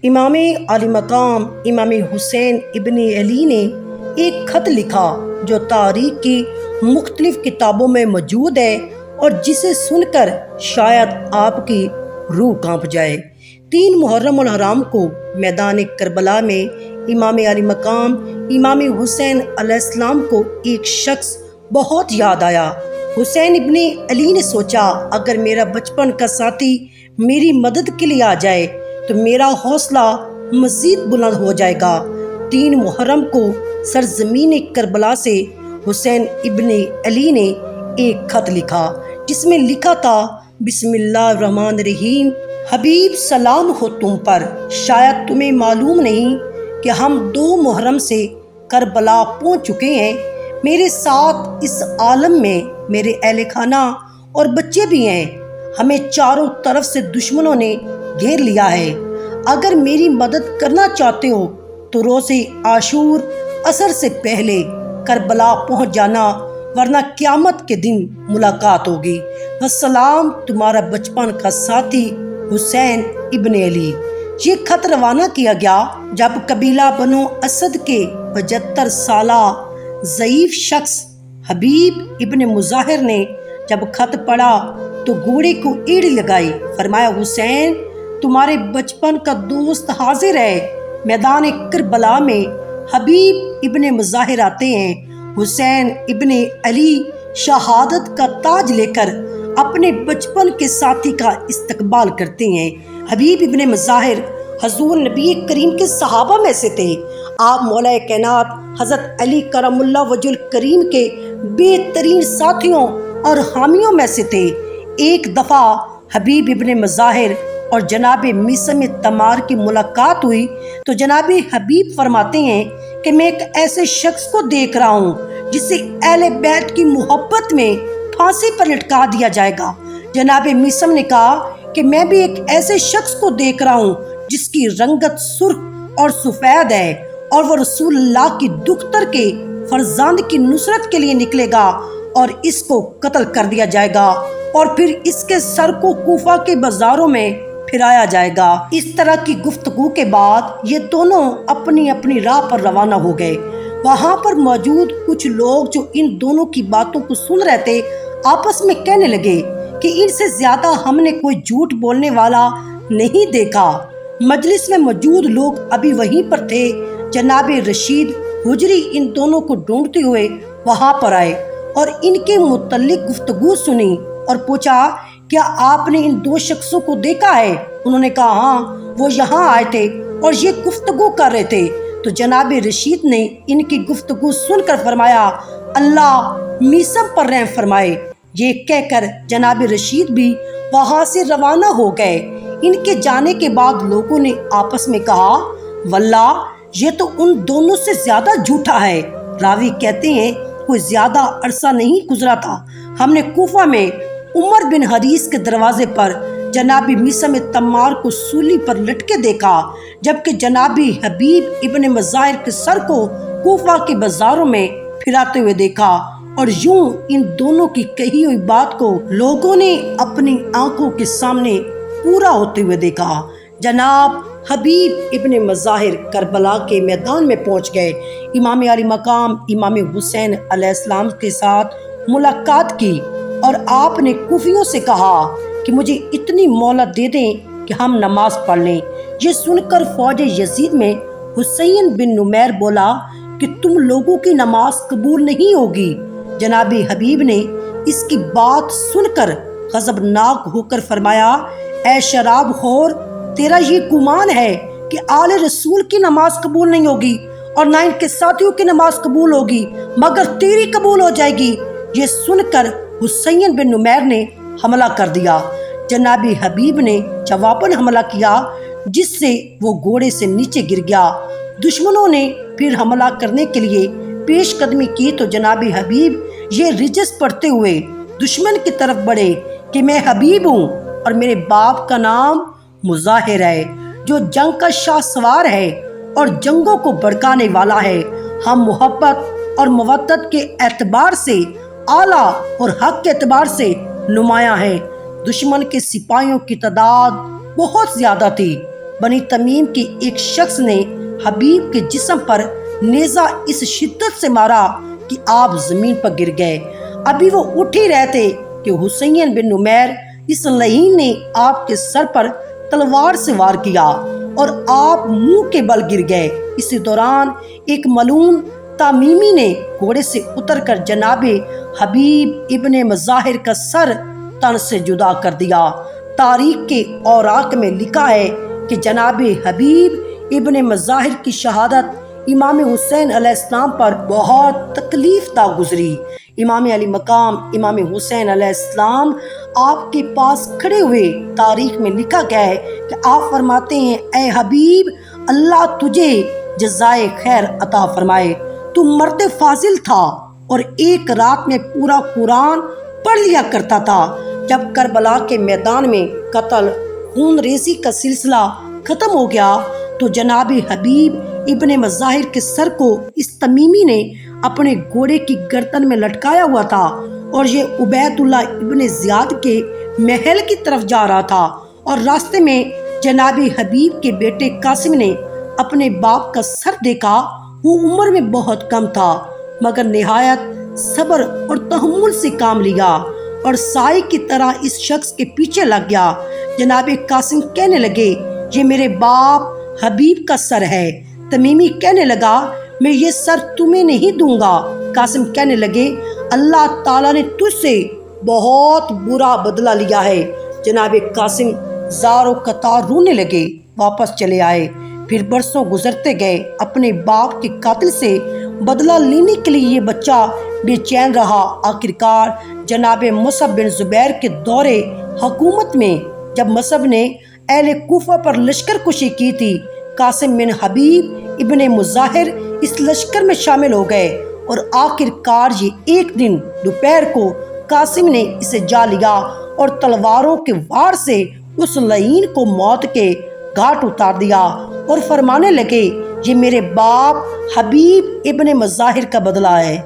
امام علی مقام امام حسین ابن علی نے ایک خط لکھا جو تاریخ کی مختلف کتابوں میں موجود ہے اور جسے سن کر شاید آپ کی روح کانپ جائے۔ 3 محرم الحرام کو میدان کربلا میں امام علی مقام امام حسین علیہ السلام کو ایک شخص بہت یاد آیا۔ حسین ابن علی نے سوچا اگر میرا بچپن کا ساتھی میری مدد کے لیے آ جائے تو میرا حوصلہ مزید بلند ہو جائے گا۔ 3 محرم کو سرزمین کربلا سے حسین ابن علی نے ایک خط لکھا جس میں لکھا تھا بسم اللہ الرحمن الرحیم، حبیب سلام ہو تم پر، شاید تمہیں معلوم نہیں کہ ہم 2 محرم سے کربلا پہنچ چکے ہیں۔ میرے ساتھ اس عالم میں میرے اہل خانہ اور بچے بھی ہیں۔ ہمیں چاروں طرف سے دشمنوں نے گھیر لیا ہے۔ اگر میری مدد کرنا چاہتے ہو تو روز عاشور عصر سے پہلے کربلا پہنچ جانا، ورنہ قیامت کے دن ملاقات ہوگی۔ والسلام، تمہارا بچپن کا ساتھی حسین ابن علی۔ یہ خط روانہ کیا گیا جب قبیلہ بنو اسد کے 75 سالہ ضعیف شخص حبیب ابن مظاہر نے جب خط پڑھا تو گھوڑے کو ایڑی لگائی، فرمایا حسین تمہارے بچپن کا دوست حاضر ہے۔ میدان کربلا میں حبیب ابن مظاہر آتے ہیں۔ حسین ابن علی شہادت کا تاج لے کر اپنے بچپن کے ساتھی کا استقبال کرتے ہیں۔ حبیب ابن مظاہر حضور نبی کریم کے صحابہ میں سے تھے۔ آپ مولا کائنات حضرت علی کرم اللہ وجہ الکریم کے بہترین ساتھیوں اور حامیوں میں سے تھے۔ ایک دفعہ حبیب ابن مظاہر اور جناب میثم تمار کی ملاقات ہوئی تو جناب حبیب فرماتے ہیں کہ میں ایک ایسے شخص کو دیکھ رہا ہوں جسے اہل بیت کی محبت میں پھانسی پر لٹکا دیا جائے گا۔ جناب میثم نے کہا کہ میں بھی ایک ایسے شخص کو دیکھ رہا ہوں جس کی رنگت سرخ اور سفید ہے اور وہ رسول اللہ کی دختر کے فرزند کی نصرت کے لیے نکلے گا اور اس کو قتل کر دیا جائے گا اور پھر اس کے سر کو کوفہ کے بازاروں میں پھرایا جائے گا۔ اس طرح کی گفتگو کے بعد یہ دونوں اپنی اپنی راہ پر روانہ ہو گئے۔ وہاں پر موجود کچھ لوگ جو ان دونوں کی باتوں کو سن رہے تھے آپس میں کہنے لگے کہ ان سے زیادہ ہم نے کوئی جھوٹ بولنے والا نہیں دیکھا۔ مجلس میں موجود لوگ ابھی وہیں پر تھے۔ جناب رشید حجری ان دونوں کو ڈھونڈتے ہوئے وہاں پر آئے اور ان کے متعلق گفتگو سنی اور پوچھا کیا آپ نے ان 2 شخصوں کو دیکھا ہے؟ انہوں نے کہا ہاں، وہ یہاں آئے تھے اور یہ گفتگو کر رہے تھے۔ تو جناب رشید نے ان کی گفتگو سن کر فرمایا اللہ میثم پر رحم فرمائے۔ یہ کہہ کر جناب رشید بھی وہاں سے روانہ ہو گئے۔ ان کے جانے کے بعد لوگوں نے آپس میں کہا واللہ یہ تو ان دونوں سے زیادہ جھوٹا ہے۔ راوی کہتے ہیں کوئی زیادہ عرصہ نہیں گزرا تھا، ہم نے کوفہ میں عمر بن حریث کے دروازے پر جناب میثم تمار کو سولی پر لٹکے دیکھا، جبکہ جناب حبیب ابن مظاہر کے سر کو کوفہ کے بازاروں میں پھراتے ہوئے دیکھا، اور یوں ان دونوں کی کہی ہوئی بات کو لوگوں نے اپنی آنکھوں کے سامنے پورا ہوتے ہوئے دیکھا۔ جناب حبیب ابن مظاہر کربلا کے میدان میں پہنچ گئے۔ امام علی مقام امام حسین علیہ السلام کے ساتھ ملاقات کی اور آپ نے کوفیوں سے کہا کہ مجھے اتنی مہلت دے دیں کہ ہم نماز پڑھ لیں۔ یہ سن کر فوج یزید میں حسین بن نمیر بولا کہ تم لوگوں کی نماز قبول نہیں ہوگی۔ جناب حبیب نے اس کی بات سن کر غضبناک ہو کر فرمایا اے شراب خور، تیرا یہ گمان ہے کہ آل رسول کی نماز قبول نہیں ہوگی اور نہ ان کے ساتھیوں کی نماز قبول ہوگی، مگر تیری قبول ہو جائے گی۔ یہ سن کر حسین بن نمیر نے حملہ کر دیا۔ جناب حبیب نے جواباً حملہ کیا جس سے وہ گھوڑے سے نیچے گر گیا۔ دشمنوں نے پھر حملہ کرنے کے لیے پیش قدمی کی تو جناب حبیب یہ رجس پڑھتے ہوئے دشمن کی طرف بڑھے کہ میں حبیب ہوں اور میرے باپ کا نام مظاہر ہے جو جنگ کا شاہ سوار ہے اور جنگوں کو بھڑکانے والا ہے۔ ہم محبت اور مودت کے اعتبار سے اعلیٰ اور حق کے اعتبار سے نمایاں ہیں۔ دشمن کے سپاہیوں کی تعداد بہت زیادہ تھی بنی تمیم کے ایک شخص نے حبیب کے جسم پر نیزہ اس شدت سے مارا کہ آپ زمین پر گر گئے۔ ابھی وہ اٹھ ہی رہے تھے کہ حسین بن نمیر اس لعین نے آپ کے سر پر تلوار سے وار کیا اور آپ منہ کے بل گر گئے۔ اسی دوران ایک ملعون تمیمی نے گھوڑے سے اتر کر جناب حبیب ابن مظاہر کا سر تن سے جدا کر دیا۔ تاریخ کے اوراق میں لکھا ہے کہ جناب حبیب ابن مظاہر کی شہادت امام حسین علیہ السلام پر بہت تکلیف دہ گزری۔ امام علی مقام امام حسین علیہ السلام آپ کے پاس کھڑے ہوئے۔ تاریخ میں لکھا گیا ہے کہ آپ فرماتے ہیں، اے حبیب، اللہ تجھے جزائے خیر عطا فرمائے، تو مرد فاضل تھا اور ایک رات میں پورا قرآن پڑھ لیا کرتا تھا۔ جب کربلا کے میدان میں قتل خون ریزی کا سلسلہ ختم ہو گیا تو جناب حبیب ابن مظاہر کے سر کو اس تمیمی نے اپنے گھوڑے کی گردن میں لٹکایا ہوا تھا اور یہ عبید اللہ ابن زیاد کے محل کی طرف جا رہا تھا، اور راستے میں جناب حبیب کے بیٹے قاسم نے اپنے باپ کا سر دیکھا۔ وہ عمر میں بہت کم تھا مگر نہایت صبر اور تحمل سے کام لیا اور سائے کی طرح اس شخص کے پیچھے لگ گیا۔ جناب قاسم کہنے لگے، یہ میرے باپ حبیب کا سر ہے۔ تمیمی کہنے لگا، میں یہ سر تمہیں نہیں دوں گا۔ قاسم کہنے لگے، اللہ تعالیٰ نے تجھ سے بہت برا بدلہ لیا ہے۔ جناب قاسم زار و قطار رونے لگے، واپس چلے آئے۔ پھر برسوں گزرتے گئے۔ اپنے باپ کے قاتل سے بدلہ لینے کے لیے یہ بچہ بے چین رہا۔ آخرکار جناب مصعب بن زبیر کے دور حکومت میں جب مصعب نے اہل کوفہ پر لشکر کشی کی تھی، قاسم بن حبیب ابن مظاہر اس لشکر میں شامل ہو گئے، اور آخرکار یہ ایک دن دوپہر کو قاسم نے اسے جا لیا اور تلواروں کے وار سے اس لعین کو موت کے گھاٹ اتار دیا اور فرمانے لگے، یہ میرے باپ حبیب ابن مظاہر کا بدلہ ہے۔